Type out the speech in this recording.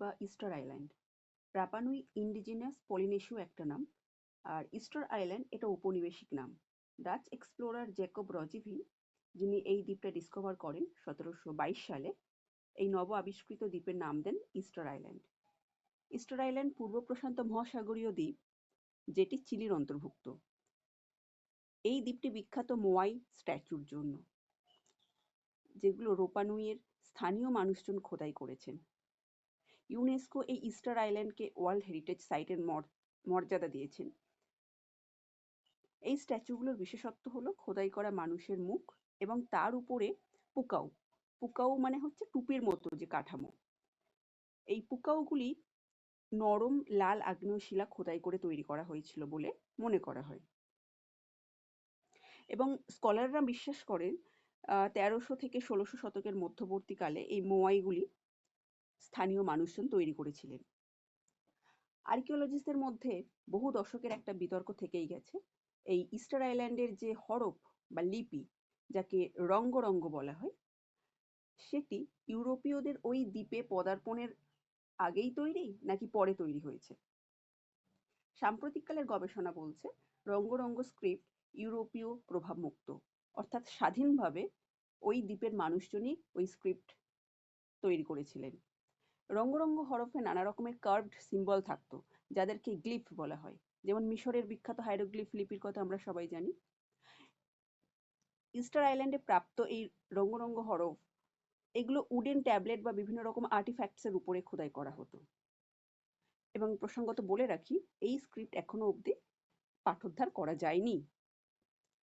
বা Easter island. Rapa নুই indigenous পলিনেশীয় একটা নাম, আর ইস্টার আইল্যান্ড এটা ঔপনিবেশিক নাম। ডাচ এক্সপ্লোরার জ্যাকব রজিভিল, যিনি এই দ্বীপটা ডিসকভার করেন 1722 সালে, এই নব আবিষ্কৃত দ্বীপের নাম দেন ইস্টার আইল্যান্ড। ইস্টার আইল্যান্ড পূর্ব প্রশান্ত মহাসাগরীয় দ্বীপ, যেটি চিলির অন্তর্ভুক্ত। এই দ্বীপটি বিখ্যাত মোয়াই স্ট্যাচুর জন্য, যেগুলো রাপা নুইয়ের স্থানীয় মানুষজন খোদাই করেছেন। ইউনেস্কো এই ইস্টার আইল্যান্ডকে ওয়ার্ল্ড হেরিটেজ সাইটের মর্যাদা দিয়েছেন। এই স্ট্যাচুগুলোর বিশেষত্ব হলো খোদাই করা মানুষের মুখ এবং তার উপরে পুকাও। পুকাও মানে হচ্ছে টুপির মতো যে কাঠামো। এই পুকাওগুলি নরম লাল আগ্নেয় শিলা খোদাই করে তৈরি করা হয়েছিল বলে মনে করা হয়। এবং স্কলাররা বিশ্বাস করেন 1300 থেকে 1600 শতকের মধ্যবর্তীকালে এই মোয়াইগুলি স্থানীয় মানুষজন তৈরি করেছিলেন। আর্কিওলজিস্টদের মধ্যে বহু দশকের একটা বিতর্ক থেকেই গেছে। এই ইস্টার আইল্যান্ডের যে হরফ বা লিপি, যাকে রঙ্গ বলা হয়, সেটি ইউরোপীয়দের ওই দ্বীপে পদার্পণের আগেই তৈরি নাকি পরে তৈরি হয়েছে। সাম্প্রতিককালের গবেষণা বলছে রঙ্গ স্ক্রিপ্ট ইউরোপীয় প্রভাবমুক্ত, অর্থাৎ স্বাধীনভাবে ওই দ্বীপের মানুষজনই ওই স্ক্রিপ্ট তৈরি করেছিলেন। রঙ্গ হরফে নানা রকমের কার্ভড সিম্বল থাকতো, যাদেরকে গ্লিফ বলা হয়। যেমন মিশরের বিখ্যাত হাইরোগ্লিফ লিপির কথা আমরা সবাই জানি। ইস্টার আইল্যান্ডে প্রাপ্ত এই রঙ্গ হরফ, এগুলো উডেন ট্যাবলেট বা বিভিন্ন রকম আর্টিফ্যাক্টসের উপরে খোদাই করা হতো। এবং প্রসঙ্গত বলে রাখি, এই স্ক্রিপ্ট এখনো অবধি পাঠোদ্ধার করা যায়নি।